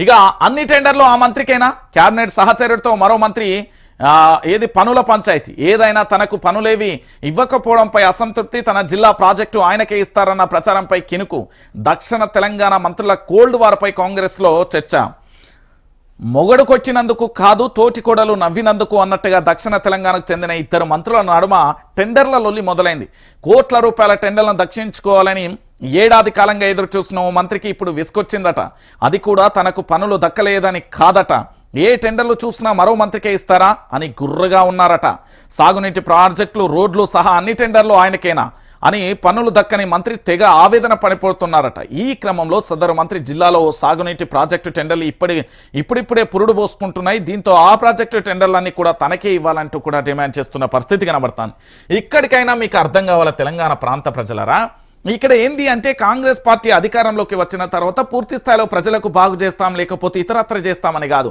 ఇక అన్ని టెండర్లు ఆ మంత్రికైనా క్యాబినెట్ సహచరుడితో మరో మంత్రి ఏది పనుల పంచాయతీ ఏదైనా తనకు పనులేవి ఇవ్వకపోవడంపై అసంతృప్తి తన జిల్లా ప్రాజెక్టు ఆయనకే ఇస్తారన్న ప్రచారంపై కినుకు దక్షిణ తెలంగాణ మంత్రుల కోల్డ్ వార్పై కాంగ్రెస్లో చర్చ మొగడుకొచ్చినందుకు కాదు తోటికోడలు నవ్వినందుకు అన్నట్టుగా దక్షిణ తెలంగాణకు చెందిన ఇద్దరు మంత్రుల నడుమ టెండర్ల లొల్లి మొదలైంది. కోట్ల రూపాయల టెండర్లను దక్కించుకోవాలని ఏడాది కాలంగా ఎదురు చూసిన ఓ మంత్రికి ఇప్పుడు విసుకొచ్చిందట. అది కూడా తనకు పనులు దక్కలేదని కాదట. ఏ టెండర్లు చూసినా మరో మంత్రికే ఇస్తారా అని గుర్రగా ఉన్నారట. సాగునీటి ప్రాజెక్టులు రోడ్లు సహా అన్ని టెండర్లు ఆయనకేనా అని పనులు దక్కని మంత్రి తెగ ఆవేదన పడిపోతున్నారట. ఈ క్రమంలో సదరు మంత్రి జిల్లాలో సాగునీటి ప్రాజెక్టు టెండర్లు ఇప్పుడిప్పుడే పురుడు పోసుకుంటున్నాయి. దీంతో ఆ ప్రాజెక్టు టెండర్లన్నీ కూడా తనకే ఇవ్వాలంటూ కూడా డిమాండ్ చేస్తున్న పరిస్థితి కనబడుతుంది. ఇక్కడికైనా మీకు అర్థం కావాలా తెలంగాణ ప్రాంత ప్రజలరా, ఇక్కడ ఏంది అంటే కాంగ్రెస్ పార్టీ అధికారంలోకి వచ్చిన తర్వాత పూర్తి స్థాయిలో ప్రజలకు బాగు చేస్తాం లేకపోతే ఇతరత్ర చేస్తామని కాదు,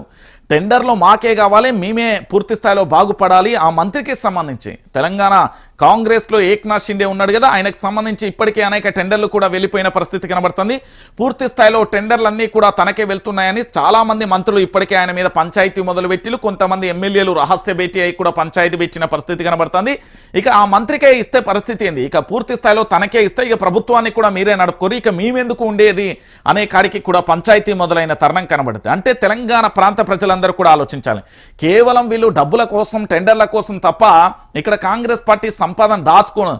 టెండర్లో మాకే కావాలి, మేమే పూర్తి స్థాయిలో బాగుపడాలి. ఆ మంత్రికి సంబంధించి తెలంగాణ కాంగ్రెస్లో ఏక్నాథ్ షిండే ఉన్నాడు కదా, ఆయనకు సంబంధించి ఇప్పటికే అనేక టెండర్లు కూడా వెళ్ళిపోయిన పరిస్థితి కనబడుతుంది. పూర్తి స్థాయిలో టెండర్లన్నీ కూడా తనకే వెళ్తున్నాయని చాలామంది మంత్రులు ఇప్పటికే ఆయన మీద పంచాయతీ మొదలుపెట్టి కొంతమంది ఎమ్మెల్యేలు రహస్య భేటీ అయి కూడా పంచాయతీ పెట్టిన పరిస్థితి కనబడుతుంది. ఇక ఆ మంత్రికే ఇస్తే పరిస్థితి ఏంది, ఇక పూర్తి స్థాయిలో తనకే ఇస్తే ఇక ప్రభుత్వాన్ని కూడా మీరే నడుపుకోరు, ఇక మేమెందుకు ఉండేది అనే కాడికి కూడా పంచాయతీ మొదలైన తరుణం కనబడుతుంది. అంటే తెలంగాణ ప్రాంత ప్రజలందరూ కూడా ఆలోచించాలి. కేవలం వీళ్ళు డబ్బుల కోసం టెండర్ల కోసం తప్ప ఇక్కడ కాంగ్రెస్ పార్టీ సంపాదన దాచుకోవడం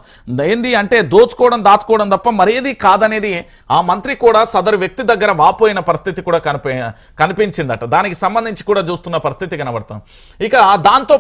ఏంది అంటే దాచుకోవడం తప్ప మరేది కాదనేది ఆ మంత్రి కూడా సదరు వ్యక్తి దగ్గర వాపోయిన పరిస్థితి కూడా కనిపించిందట. దానికి సంబంధించి కూడా చూస్తున్న పరిస్థితి కనబడుతుంది. ఇక దాంతో